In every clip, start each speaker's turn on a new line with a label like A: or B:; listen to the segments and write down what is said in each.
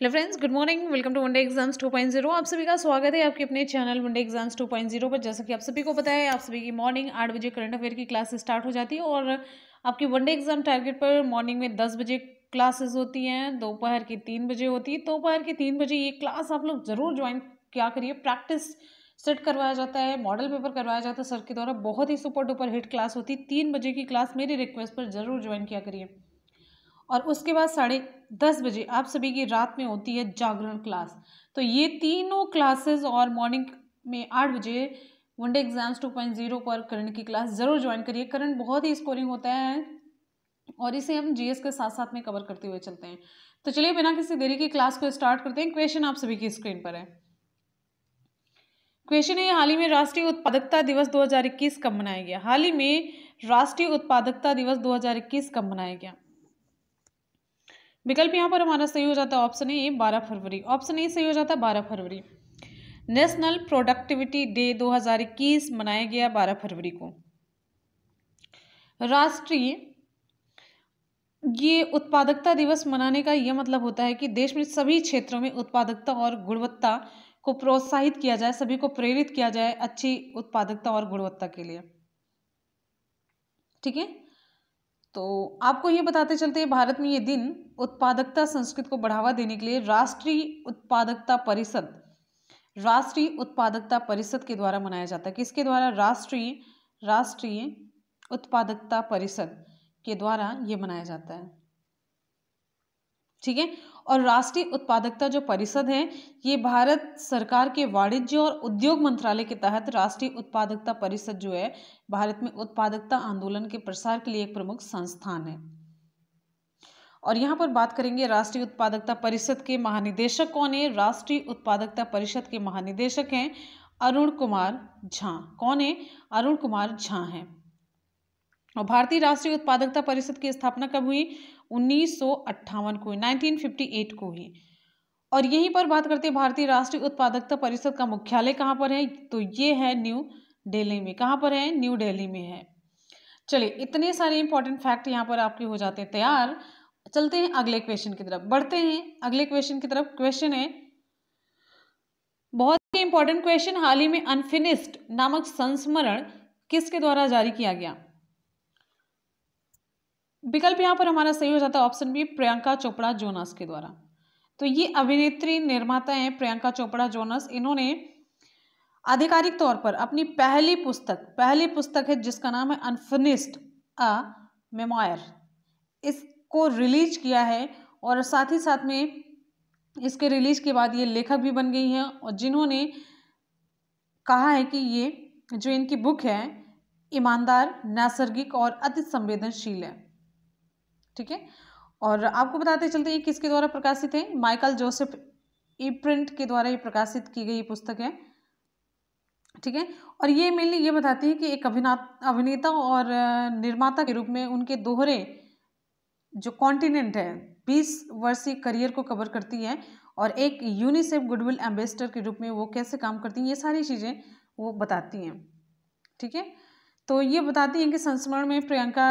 A: Hello friends, good morning. Welcome to one day exams 2.0। आप सभी का स्वागत है आपके अपने चैनल वनडे एग्जाम्स 2.0 पर। जैसा कि आप सभी को पता है, आप सभी की मॉर्निंग 8 बजे करंट अफेयर की क्लास स्टार्ट हो जाती है और आपकी वनडे एग्जाम टारगेट पर मॉर्निंग में 10 बजे क्लासेस होती हैं, दोपहर की 3 बजे होती है। दोपहर की 3 बजे ये क्लास आप लोग ज़रूर ज्वाइन क्या करिए। प्रैक्टिस सेट करवाया जाता है, मॉडल पेपर करवाया जाता है सर के द्वारा। बहुत ही सुपर डुपर हिट क्लास होती है। 3 बजे की क्लास मेरी रिक्वेस्ट पर ज़रूर ज्वाइन किया करिए। और उसके बाद 10:30 बजे आप सभी की रात में होती है जागरण क्लास। तो ये तीनों क्लासेस और मॉर्निंग में 8 बजे वनडे एग्जाम्स 2.0 पर करंट की क्लास ज़रूर ज्वाइन करिए। करंट बहुत ही स्कोरिंग होता है और इसे हम जीएस के साथ साथ में कवर करते हुए चलते हैं। तो चलिए बिना किसी देरी की क्लास को स्टार्ट करते हैं। क्वेश्चन आप सभी की स्क्रीन पर है। क्वेश्चन है, हाल ही में राष्ट्रीय उत्पादकता दिवस 2021 कब मनाया गया? हाल ही में राष्ट्रीय उत्पादकता दिवस 2021 कब मनाया गया? विकल्प यहाँ पर हमारा सही हो जाता है option A 12 February. Option A सही हो जाता है 12 फरवरी। नेशनल प्रोडक्टिविटी डे 2021 मनाया गया 12 फरवरी को। राष्ट्रीय ये उत्पादकता दिवस मनाने का यह मतलब होता है कि देश में सभी क्षेत्रों में उत्पादकता और गुणवत्ता को प्रोत्साहित किया जाए, सभी को प्रेरित किया जाए अच्छी उत्पादकता और गुणवत्ता के लिए। ठीक है, तो आपको ये बताते चलते हैं, भारत में ये दिन उत्पादकता संस्कृति को बढ़ावा देने के लिए राष्ट्रीय उत्पादकता परिषद के द्वारा मनाया जाता है। किसके द्वारा? राष्ट्रीय उत्पादकता परिषद के द्वारा ये मनाया जाता है। ठीक है, और राष्ट्रीय उत्पादकता जो परिषद है ये भारत सरकार के वाणिज्य और उद्योग मंत्रालय के तहत राष्ट्रीय उत्पादकता परिषद जो है भारत में उत्पादकता आंदोलन के प्रसार के लिए एक प्रमुख संस्थान है। और यहाँ पर बात करेंगे राष्ट्रीय उत्पादकता परिषद के महानिदेशक कौन है? राष्ट्रीय उत्पादकता परिषद के महानिदेशक हैं अरुण कुमार झा। कौन है? अरुण कुमार झा हैं। और भारतीय राष्ट्रीय उत्पादकता परिषद की स्थापना कब हुई? 1958 को, 1958 को हुई। और यहीं पर बात करते हैं भारतीय राष्ट्रीय उत्पादकता परिषद का मुख्यालय कहाँ पर है? तो ये है न्यू दिल्ली में। कहाँ पर है? न्यू दिल्ली में है। चलिए, इतने सारे इंपॉर्टेंट फैक्ट यहाँ पर आपके हो जाते हैं तैयार। चलते हैं अगले क्वेश्चन की तरफ, बढ़ते हैं अगले क्वेश्चन की तरफ। क्वेश्चन है, बहुत ही इंपॉर्टेंट क्वेश्चन, हाल ही में अनफिनिश्ड नामक संस्मरण किसके द्वारा जारी किया गया? विकल्प यहाँ पर हमारा सही हो जाता है option b Priyanka Chopra Jonas के द्वारा। तो ये अभिनेत्री निर्माता हैं प्रियंका चोपड़ा जोनास। इन्होंने आधिकारिक तौर पर अपनी पहली पुस्तक है जिसका नाम है अनफिनिश्ड अ मेमोयर, इसको रिलीज किया है। और साथ ही साथ में इसके रिलीज के बाद ये लेखक भी बन गई हैं और जिन्होंने कहा है कि ये जो इनकी बुक है ईमानदार, नैसर्गिक और अति संवेदनशील है। ठीक है, और आपको बताते चलते हैं किसके द्वारा प्रकाशित है? माइकल जोसेफ ई-प्रिंट के द्वारा ये प्रकाशित की गई पुस्तक है। ठीक है, और ये मेनली ये बताती है कि एक अभिनेता और निर्माता के रूप में उनके दोहरे जो कॉन्टिनेंट है 20 वर्षीय करियर को कवर करती है और एक यूनिसेफ गुडविल एम्बेसडर के रूप में वो कैसे काम करती हैं, ये सारी चीज़ें वो बताती हैं। ठीक है, तो ये बताती हैं कि संस्मरण में प्रियंका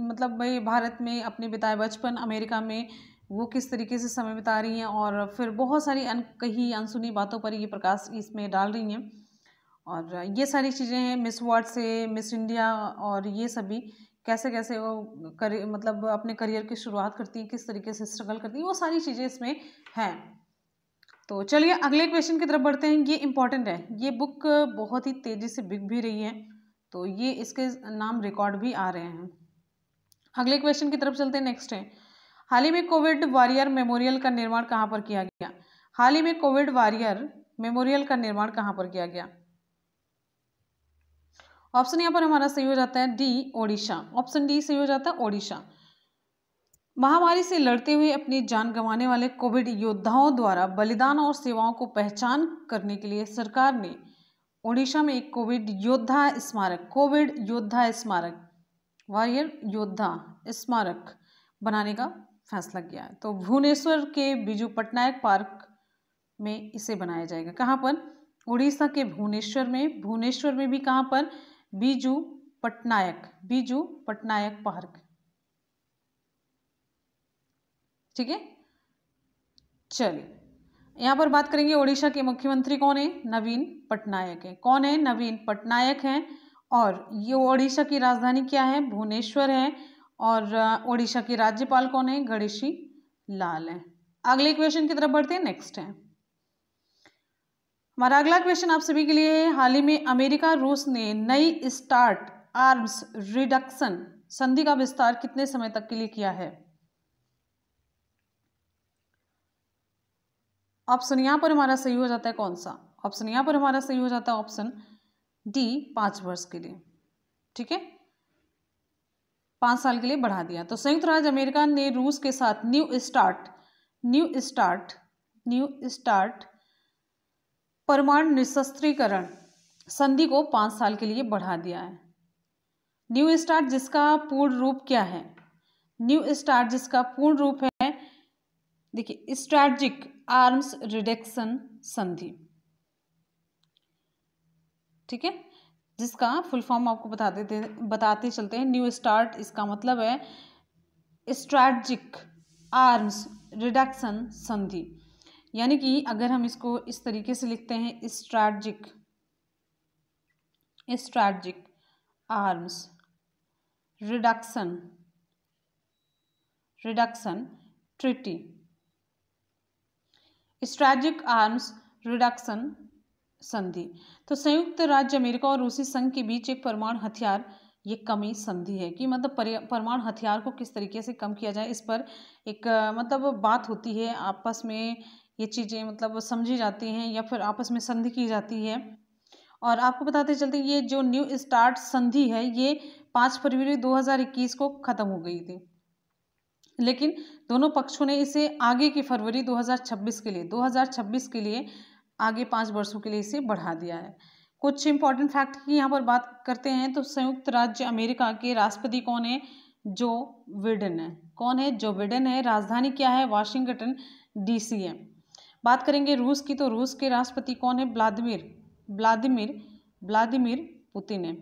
A: मतलब भाई भारत में अपने बिताए बचपन, अमेरिका में वो किस तरीके से समय बिता रही हैं और फिर बहुत सारी कही अनसुनी बातों पर ये प्रकाश इसमें डाल रही हैं। और ये सारी चीज़ें हैं, मिस वर्ल्ड से मिस इंडिया और ये सभी कैसे कैसे वो मतलब अपने करियर की शुरुआत करती हैं, किस तरीके से स्ट्रगल करती हैं, वो सारी चीज़ें इसमें हैं। तो चलिए अगले क्वेश्चन की तरफ बढ़ते हैं। ये इंपॉर्टेंट है, ये बुक बहुत ही तेज़ी से बिक भी रही है, तो ये इसके नाम रिकॉर्ड भी आ रहे हैं। अगले क्वेश्चन की तरफ चलते हैं। नेक्स्ट है, हाल ही में कोविड वॉरियर मेमोरियल का निर्माण कहाँ पर किया गया? हाल ही में कोविड वॉरियर मेमोरियल का निर्माण कहाँ पर किया गया? ऑप्शन यहाँ पर हमारा सही हो जाता है डी ओडिशा। ऑप्शन डी सही हो जाता है ओडिशा। महामारी से लड़ते हुए अपनी जान गंवाने वाले कोविड योद्धाओं द्वारा बलिदान और सेवाओं को पहचान करने के लिए सरकार ने ओडिशा में एक कोविड योद्धा स्मारक वॉरियर योद्धा स्मारक बनाने का फैसला किया है। तो भुवनेश्वर के बिजू पटनायक पार्क में इसे बनाया जाएगा। कहाँ पर? उड़ीसा के भुवनेश्वर में भी कहाँ पर? बिजू पटनायक पार्क। ठीक है, चलिए यहाँ पर बात करेंगे उड़ीसा के मुख्यमंत्री कौन है, नवीन पटनायक है। कौन है, नवीन पटनायक हैं। और ये उड़ीसा की राजधानी क्या है, भुवनेश्वर है। और उड़ीसा की राज्यपाल कौन है, गणेशी लाल है। अगले क्वेश्चन की तरफ बढ़ते हैं। नेक्स्ट है हमारा अगला क्वेश्चन आप सभी के लिए है, हाल ही में अमेरिका रूस ने नई स्टार्ट आर्म्स रिडक्शन संधि का विस्तार कितने समय तक के लिए किया है। ऑप्शन यहां पर हमारा सही हो जाता है कौन सा, ऑप्शन यहां पर हमारा सही हो जाता है ऑप्शन डी, 5 वर्ष के लिए। ठीक है, 5 साल के लिए बढ़ा दिया। तो संयुक्त राज्य अमेरिका ने रूस के साथ न्यू स्टार्ट परमाणु निशस्त्रीकरण संधि को 5 साल के लिए बढ़ा दिया है। न्यू स्टार्ट जिसका पूर्ण रूप क्या है, न्यू स्टार्ट जिसका पूर्ण रूप है, देखिए स्ट्रैटेजिक आर्म्स रिडक्शन संधि। ठीक है, जिसका फुल फॉर्म आपको बताते चलते हैं। न्यू स्टार्ट इसका मतलब है स्ट्रैटेजिक आर्म्स रिडक्शन संधि, यानी कि अगर हम इसको इस तरीके से लिखते हैं, strategic arms reduction treaty, strategic arms reduction संधि। तो संयुक्त राज्य अमेरिका और रूसी संघ के बीच एक परमाणु हथियार ये कमी संधि है कि मतलब परमाणु हथियार को किस तरीके से कम किया जाए, इस पर एक मतलब बात होती है, आपस में ये चीज़ें मतलब समझी जाती हैं या फिर आपस में संधि की जाती है। और आपको बताते चलते ये जो न्यू स्टार्ट संधि है ये 5 फरवरी 2021 को ख़त्म हो गई थी, लेकिन दोनों पक्षों ने इसे आगे की फरवरी 2026 के लिए आगे 5 वर्षों के लिए इसे बढ़ा दिया है। कुछ इंपॉर्टेंट फैक्ट की यहाँ पर बात करते हैं तो संयुक्त राज्य अमेरिका के राष्ट्रपति कौन है, जो बिडेन है। कौन है, जो बिडेन है। राजधानी क्या है, वाशिंगटन DC है। बात करेंगे रूस की, तो रूस के राष्ट्रपति कौन है, व्लादिमीर पुतिन है।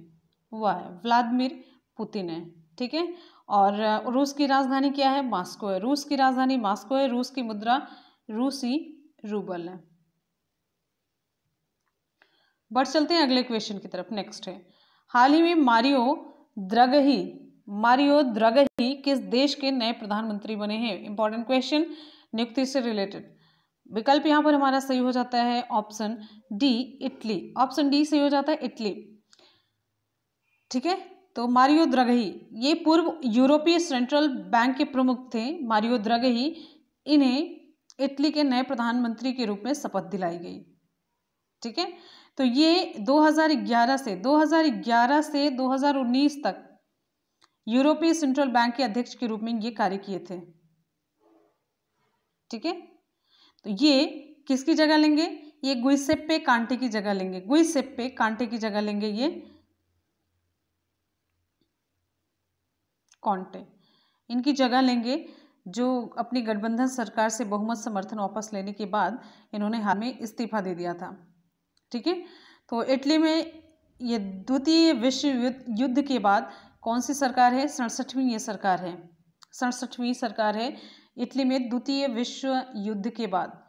A: वह है व्लादिमीर पुतिन है। ठीक है, और रूस की राजधानी क्या है, मॉस्को है। रूस की राजधानी मॉस्को है। रूस की मुद्रा रूसी रूबल है। बढ़ चलते हैं अगले क्वेश्चन की तरफ। नेक्स्ट है, हाल ही में मारियो द्रगही किस देश के नए प्रधानमंत्री बने हैं। इंपॉर्टेंट क्वेश्चन, नियुक्ति से रिलेटेड। विकल्प यहाँ पर हमारा सही हो जाता है option D, Italy. Option D सही हो जाता है, इटली। ठीक है, तो मारियो द्रगही ये पूर्व यूरोपीय सेंट्रल बैंक के प्रमुख थे। मारियो द्रगही, इन्हें इटली के नए प्रधानमंत्री के रूप में शपथ दिलाई गई। ठीक है, तो ये 2011 से 2019 तक यूरोपीय सेंट्रल बैंक के अध्यक्ष के रूप में ये कार्य किए थे। ठीक है, तो ये किसकी जगह लेंगे, ये गुइसेप्पे कांटे की जगह लेंगे। गुइसेप्पे कांटे की जगह लेंगे ये कांटे, इनकी जगह लेंगे, जो अपनी गठबंधन सरकार से बहुमत समर्थन वापस लेने के बाद इन्होंने हाल में इस्तीफा दे दिया था। ठीक है, तो इटली में ये द्वितीय विश्व युद्ध के बाद कौन सी सरकार है, 67वीं ये सरकार है। 67वीं सरकार है इटली में द्वितीय विश्व युद्ध के बाद।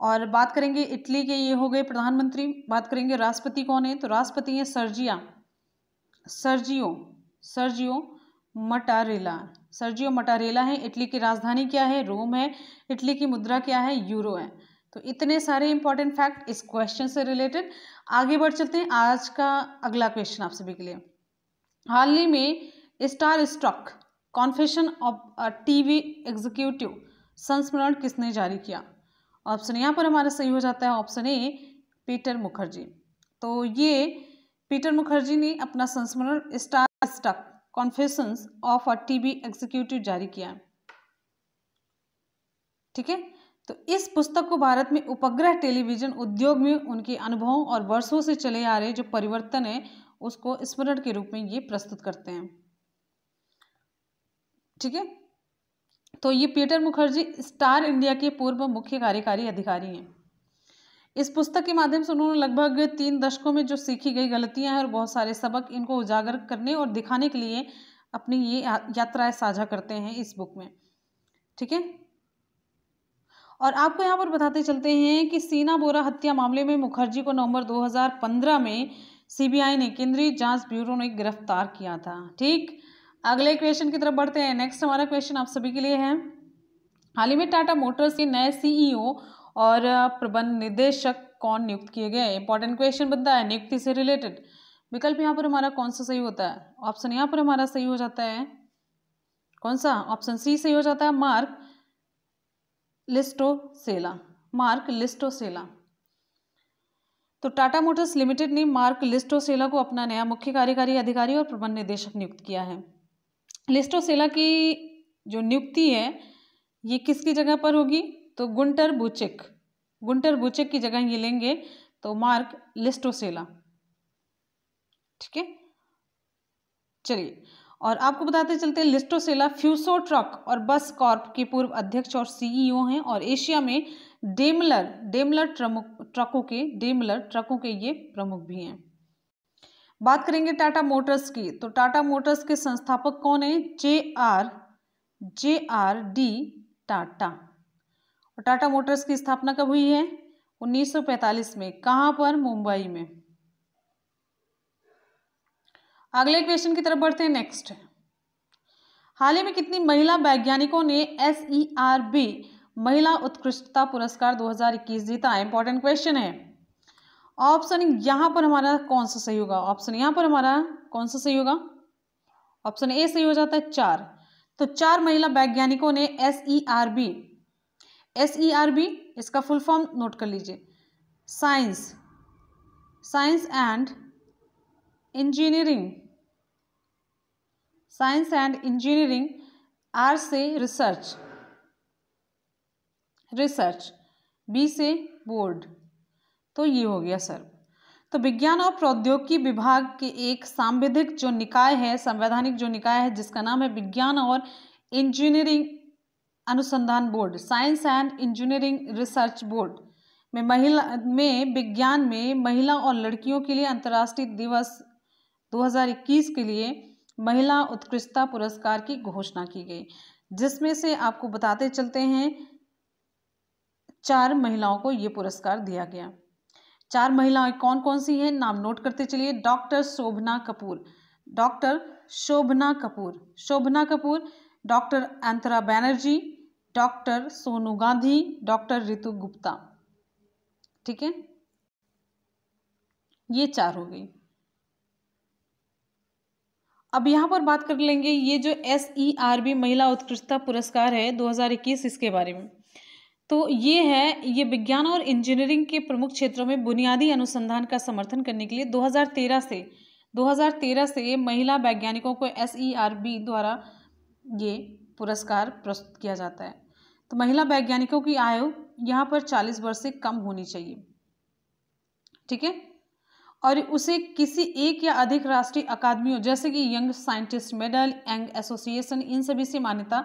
A: और बात करेंगे इटली के, ये हो गए प्रधानमंत्री। बात करेंगे राष्ट्रपति कौन है, तो राष्ट्रपति है सर्जियो मटारेला है। इटली की राजधानी क्या है, रोम है। इटली की मुद्रा क्या है, यूरो है। तो इतने सारे इंपॉर्टेंट फैक्ट इस क्वेश्चन से रिलेटेड। आगे बढ़ चलते हैं। आज का अगला क्वेश्चन आप सभी के लिए, हाल ही में star struck confession of a TV executive संस्मरण किसने जारी किया। ऑप्शन यहाँ पर हमारा सही हो जाता है ऑप्शन ए, पीटर मुखर्जी। तो ये पीटर मुखर्जी ने अपना संस्मरण star struck confessions of a TV executive जारी किया। ठीक है, तो इस पुस्तक को भारत में उपग्रह टेलीविजन उद्योग में उनके अनुभवों और वर्षों से चले आ रहे जो परिवर्तन है उसको स्मरण के रूप में ये प्रस्तुत करते हैं। ठीक है, तो ये पीटर मुखर्जी स्टार इंडिया के पूर्व मुख्य कार्यकारी अधिकारी हैं। इस पुस्तक के माध्यम से उन्होंने लगभग 3 दशकों में जो सीखी गई गलतियां हैं और बहुत सारे सबक, इनको उजागर करने और दिखाने के लिए अपनी ये यात्राएं साझा करते हैं इस बुक में। ठीक है, और आपको यहाँ पर बताते चलते हैं कि सीना बोरा हत्या मामले में मुखर्जी को नवंबर 2015 में सीबीआई ने, केंद्रीय जांच ब्यूरो ने गिरफ्तार किया था। ठीक, अगले क्वेश्चन की तरफ बढ़ते हैं। नेक्स्ट हमारा क्वेश्चन आप सभी के लिए है, हाल ही में टाटा मोटर्स के नए सीईओ और प्रबंध निदेशक कौन नियुक्त किए गए? इंपॉर्टेंट क्वेश्चन बनता है नियुक्ति से रिलेटेड। विकल्प यहाँ पर हमारा कौन सा सही होता है? ऑप्शन यहाँ पर हमारा सही हो जाता है कौन सा? ऑप्शन सी सही हो जाता है, मार्क लिस्टोसेला। मार्क लिस्टोसेला। तो टाटा मोटर्स लिमिटेड ने मार्क लिस्टोसेला को अपना नया मुख्य कार्यकारी अधिकारी और प्रबंध निदेशक नियुक्त किया है। लिस्टोसेला की जो नियुक्ति है ये किसकी जगह पर होगी? तो गुंटर बुचेक की जगह ये लेंगे, तो मार्क लिस्टोसेला। ठीक है, चलिए, और आपको बताते चलते हैं लिस्टोसेला फ्यूसो ट्रक और बस कॉर्प के पूर्व अध्यक्ष और सीईओ हैं और एशिया में डेमलर ट्रकों के ये प्रमुख भी हैं। बात करेंगे टाटा मोटर्स की, तो टाटा मोटर्स के संस्थापक कौन है? JR-D टाटा। और टाटा मोटर्स की स्थापना कब हुई है? 1945 में। कहाँ पर? मुंबई में। अगले क्वेश्चन की तरफ बढ़ते हैं। नेक्स्ट, हाल ही में कितनी महिला वैज्ञानिकों ने SERB महिला उत्कृष्टता पुरस्कार 2021 जीता? इंपॉर्टेंट क्वेश्चन है। ऑप्शन यहां पर हमारा कौन सा सही होगा? ऑप्शन यहां पर हमारा कौन सा सही होगा? ऑप्शन ए सही हो जाता है, 4। तो 4 महिला वैज्ञानिकों ने SERB इसका फुल फॉर्म नोट कर लीजिए, साइंस एंड इंजीनियरिंग, आर से रिसर्च, बी से बोर्ड। तो ये हो गया सर। तो विज्ञान और प्रौद्योगिकी विभाग के एक संवैधानिक जो निकाय है जिसका नाम है विज्ञान और इंजीनियरिंग अनुसंधान board, science and engineering research board में विज्ञान में महिला और लड़कियों के लिए अंतर्राष्ट्रीय दिवस 2021 के लिए महिला उत्कृष्टता पुरस्कार की घोषणा की गई, जिसमें से आपको बताते चलते हैं 4 महिलाओं को ये पुरस्कार दिया गया। 4 महिलाएं कौन कौन सी हैं? नाम नोट करते चलिए। डॉक्टर शोभना कपूर, डॉक्टर अंतरा बैनर्जी, डॉक्टर सोनू गांधी, डॉक्टर ऋतु गुप्ता। ठीक है, ये 4 हो गई। अब यहाँ पर बात कर लेंगे ये जो SERB महिला उत्कृष्टता पुरस्कार है 2021, इसके बारे में। तो ये विज्ञान और इंजीनियरिंग के प्रमुख क्षेत्रों में बुनियादी अनुसंधान का समर्थन करने के लिए 2013 से महिला वैज्ञानिकों को SERB द्वारा ये पुरस्कार प्रस्तुत किया जाता है। तो महिला वैज्ञानिकों की आयु यहाँ पर 40 वर्ष से कम होनी चाहिए। ठीक है, और उसे किसी एक या अधिक राष्ट्रीय अकादमियों जैसे कि young scientist medal, young association, इन सभी से मान्यता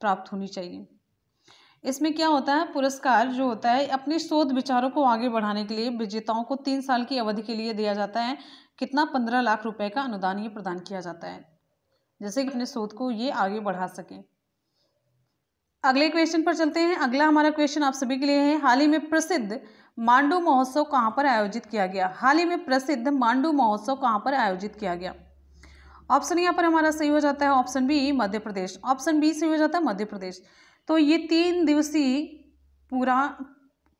A: प्राप्त होनी चाहिए। इसमें क्या होता है? पुरस्कार जो होता है अपने शोध विचारों को आगे बढ़ाने के लिए विजेताओं को 3 साल की अवधि के लिए दिया जाता है। कितना? 15 लाख रुपए का अनुदान ये प्रदान किया जाता है, जैसे कि अपने शोध को ये आगे बढ़ा सकें। अगले क्वेश्चन पर चलते हैं। अगला हमारा क्वेश्चन आप सभी के लिए है, हाल ही में प्रसिद्ध मांडू महोत्सव कहाँ पर आयोजित किया गया? हाल ही में प्रसिद्ध मांडू महोत्सव कहाँ पर आयोजित किया गया? ऑप्शन यहाँ पर हमारा सही हो जाता है option B, Madhya Pradesh. Option B सही हो जाता है, मध्य प्रदेश। तो ये 3 दिवसीय पूरा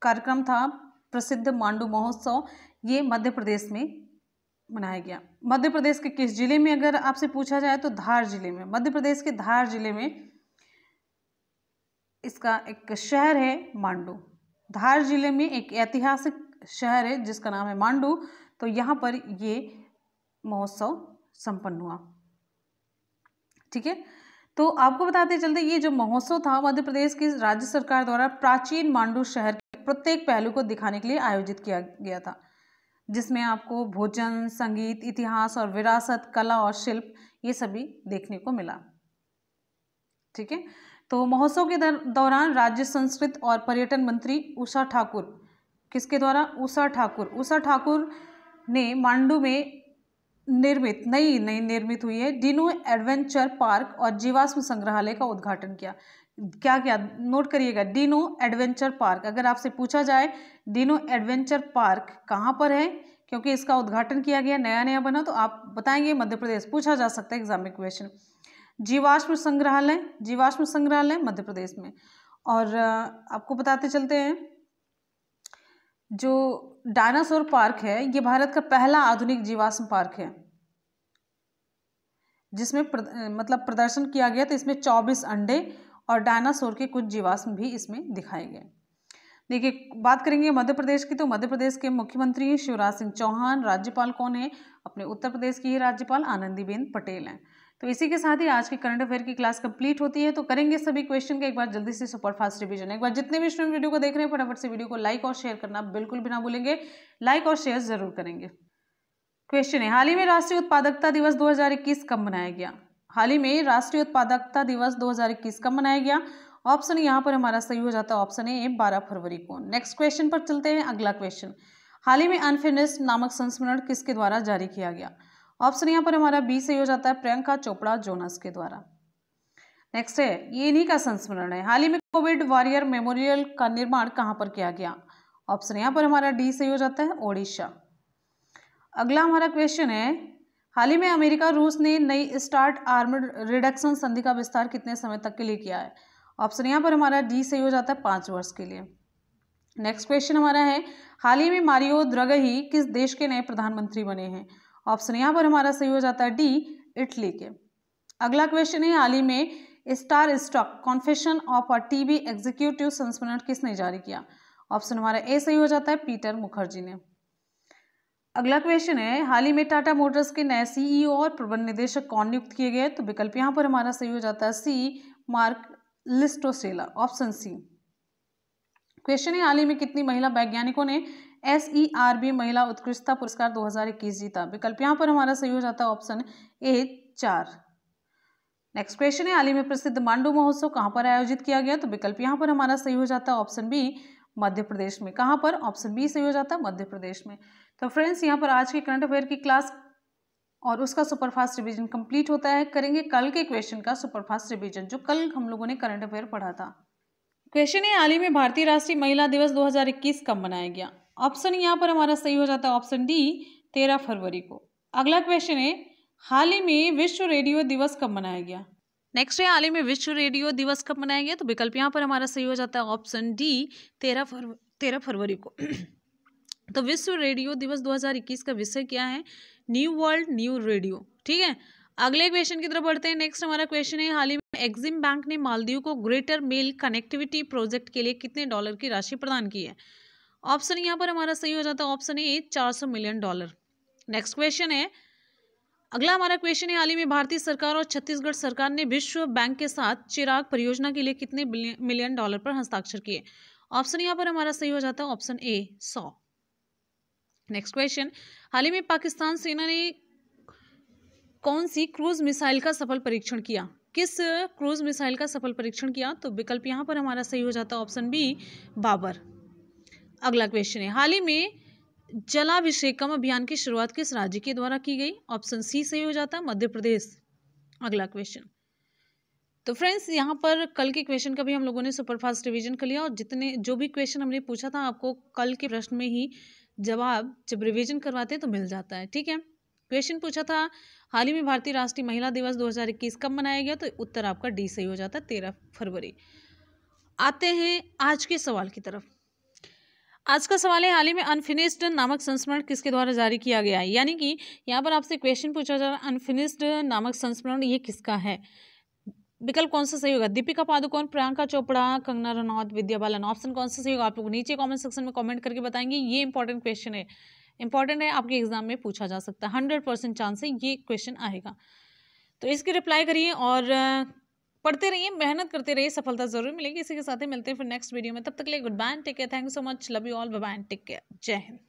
A: कार्यक्रम था प्रसिद्ध मांडू महोत्सव, ये मध्य प्रदेश में मनाया गया। मध्य प्रदेश के किस जिले में अगर आपसे पूछा जाए तो धार जिले में, मध्य प्रदेश के धार जिले में इसका एक शहर है मांडू। धार जिले में एक ऐतिहासिक शहर है जिसका नाम है मांडू। तो यहाँ पर ये महोत्सव संपन्न हुआ। ठीक है, तो आपको बताते चलते ये जो महोत्सव था मध्य प्रदेश की राज्य सरकार द्वारा प्राचीन मांडू शहर के प्रत्येक पहलू को दिखाने के लिए आयोजित किया गया था, जिसमें आपको भोजन, संगीत, इतिहास और विरासत, कला और शिल्प ये सभी देखने को मिला। ठीक है, तो महोत्सव के दौरान राज्य संस्कृति और पर्यटन मंत्री उषा ठाकुर, किसके द्वारा? उषा ठाकुर ने मांडू में नई निर्मित हुई है डिनो एडवेंचर पार्क और जीवाश्म संग्रहालय का उद्घाटन किया। क्या क्या नोट करिएगा, डिनो एडवेंचर पार्क। अगर आपसे पूछा जाए डिनो एडवेंचर पार्क कहाँ पर है, क्योंकि इसका उद्घाटन किया गया, नया नया बना, तो आप बताएंगे मध्य प्रदेश, पूछा जा सकता है एग्जाम में क्वेश्चन। जीवाश्म संग्रहालय मध्य प्रदेश में। और आपको बताते चलते हैं, जो डायनासोर पार्क है ये भारत का पहला आधुनिक जीवाश्म पार्क है, जिसमें मतलब प्रदर्शन किया गया, तो इसमें 24 अंडे और डायनासोर के कुछ जीवाश्म भी इसमें दिखाए गए। देखिए, बात करेंगे मध्य प्रदेश की, तो मध्य प्रदेश के मुख्यमंत्री हैं शिवराज सिंह चौहान। राज्यपाल कौन है? अपने उत्तर प्रदेश की ही राज्यपाल आनंदीबेन पटेल हैं। तो इसी के साथ ही आज की करंट अफेयर की क्लास कंप्लीट होती है। तो करेंगे सभी क्वेश्चन का एक बार जल्दी से सुपरफास्ट रिवीजन। एक बार जितने भी स्टूडेंट वीडियो को देख रहे हैं फटाफट से वीडियो को लाइक और शेयर करना बिल्कुल भी ना भूलेंगे, लाइक और शेयर जरूर करेंगे। क्वेश्चन है, हाल ही में राष्ट्रीय उत्पादकता दिवस 2021 कब मनाया गया? हाल ही में राष्ट्रीय उत्पादकता दिवस 2021 कब मनाया गया? ऑप्शन यहाँ पर हमारा सही हो जाता है ऑप्शन ए 12 फरवरी को। नेक्स्ट क्वेश्चन पर चलते हैं। अगला क्वेश्चन, हाल ही में अनफिनिश्ड नामक संस्मरण किसके द्वारा जारी किया गया? ऑप्शन यहाँ पर हमारा बी सही हो जाता है प्रियंका चोपड़ा जोनस के द्वारा। नेक्स्ट है, ये इन्हीं का संस्मरण है। हाल ही में कोविड वॉरियर मेमोरियल का निर्माण कहाँ पर किया गया? ऑप्शन यहाँ पर हमारा डी सही हो जाता है ओडिशा। अगला हमारा क्वेश्चन है, हाल ही में अमेरिका रूस ने नई स्टार्ट आर्म्ड रिडक्शन संधि का विस्तार कितने समय तक के लिए किया है? ऑप्शन यहाँ पर हमारा डी सही हो जाता है 5 वर्ष के लिए। नेक्स्ट क्वेश्चन हमारा है, हाल ही में मारियो द्रगही किस देश के नए प्रधानमंत्री बने हैं? ऑप्शन यहाँ पर हमारा सही हो जाता है डी इटली के। अगला क्वेश्चन है, हाल ही में star stock confession of a TB executive संस्मरण किसने जारी किया? ऑप्शन हमारा ए सही हो जाता है पीटर मुखर्जी ने। अगला क्वेश्चन है, हाल ही में टाटा मोटर्स के नए सीईओ और प्रबंध निदेशक कौन नियुक्त किए गए? तो विकल्प यहाँ पर हमारा सही हो जाता है सी मार्क लिस्टोसेला, ऑप्शन सी। क्वेश्चन है, हाल ही में कितनी महिला वैज्ञानिकों ने SERB महिला उत्कृष्टता पुरस्कार 2021 जीता? विकल्प यहाँ पर हमारा सही हो जाता है ऑप्शन ए 4। नेक्स्ट क्वेश्चन है, हाल ही में प्रसिद्ध मांडू महोत्सव कहाँ पर आयोजित किया गया? तो विकल्प यहाँ पर हमारा सही हो जाता है ऑप्शन बी मध्य प्रदेश में। कहाँ पर? ऑप्शन बी सही हो जाता है मध्य प्रदेश में। तो फ्रेंड्स, यहाँ पर आज की करंट अफेयर की क्लास और उसका सुपरफास्ट रिवीजन कंप्लीट होता है। करेंगे कल के क्वेश्चन का सुपरफास्ट रिवीजन, जो कल हम लोगों ने करंट अफेयर पढ़ा था। क्वेश्चन है, हाल ही में भारतीय राष्ट्रीय महिला दिवस 2021 कब मनाया गया? ऑप्शन यहाँ पर हमारा सही हो जाता है ऑप्शन डी 13 फरवरी को। अगला क्वेश्चन है, हाल ही में विश्व रेडियो दिवस कब मनाया गया? नेक्स्ट है, हाल ही में विश्व रेडियो दिवस कब मनाया गया? तो विकल्प यहाँ पर हमारा सही हो जाता है ऑप्शन डी 13 फरवरी को। तो विश्व रेडियो दिवस 2021 का विषय क्या है? New world new radio. ठीक है, अगले क्वेश्चन की तरफ बढ़ते हैं। नेक्स्ट हमारा क्वेश्चन है, हाल ही में एक्सिम बैंक ने मालदीव को ग्रेटर मेल कनेक्टिविटी प्रोजेक्ट के लिए कितने डॉलर की राशि प्रदान की है? ऑप्शन यहाँ पर हमारा सही हो जाता है option A 400 million dollar. Next question है, अगला हमारा क्वेश्चन है, हाल ही में भारतीय सरकार और छत्तीसगढ़ सरकार ने विश्व बैंक के साथ चिराग परियोजना के लिए कितने मिलियन डॉलर पर हस्ताक्षर किए? ऑप्शन यहाँ पर हमारा सही हो जाता है ऑप्शन ए 100। नेक्स्ट क्वेश्चन, हाल ही में पाकिस्तान सेना ने कौन सी क्रूज मिसाइल का सफल परीक्षण किया? किस क्रूज मिसाइल का सफल परीक्षण किया? तो विकल्प यहाँ पर हमारा सही हो जाता है ऑप्शन बी बाबर। अगला क्वेश्चन है, हाल ही में जलाभिषेकम अभियान की शुरुआत किस राज्य के द्वारा की गई? ऑप्शन सी सही हो जाता है मध्य प्रदेश। अगला क्वेश्चन, तो फ्रेंड्स यहाँ पर कल के क्वेश्चन का भी हम लोगों ने सुपरफास्ट रिवीजन कर लिया, और जितने जो भी क्वेश्चन हमने पूछा था आपको कल के प्रश्न में ही जवाब जब रिवीजन करवाते हैं तो मिल जाता है। ठीक है, क्वेश्चन पूछा था, हाल ही में भारतीय राष्ट्रीय महिला दिवस 2021 कब मनाया गया? तो उत्तर आपका डी सही हो जाता है 13 फरवरी। आते हैं आज के सवाल की तरफ। आज का सवाल है, हाल ही में अनफिनिश्ड नामक संस्मरण किसके द्वारा जारी किया गया है? यानी कि यहाँ पर आपसे क्वेश्चन पूछा जा रहा है, अनफिनिश्ड नामक संस्मरण ये किसका है? विकल्प कौन सा सही होगा? दीपिका पादुकोण, प्रियंका चोपड़ा, कंगना रनौत, विद्या बालन। ऑप्शन कौन सा सही होगा? आप लोग नीचे कमेंट सेक्शन में कमेंट करके बताएंगे। ये इंपॉर्टेंट क्वेश्चन है, इंपॉर्टेंट है, आपके एग्जाम में पूछा जा सकता है। 100% चांस है ये क्वेश्चन आएगा, तो इसकी रिप्लाई करिए और पढ़ते रहिए, मेहनत करते रहिए, सफलता जरूर मिलेगी। इसी के साथ ही मिलते हैं फिर नेक्स्ट वीडियो में। तब तक के लिए goodbye, take care, thank you so much, love you all, bye bye, take care, जय हिंद।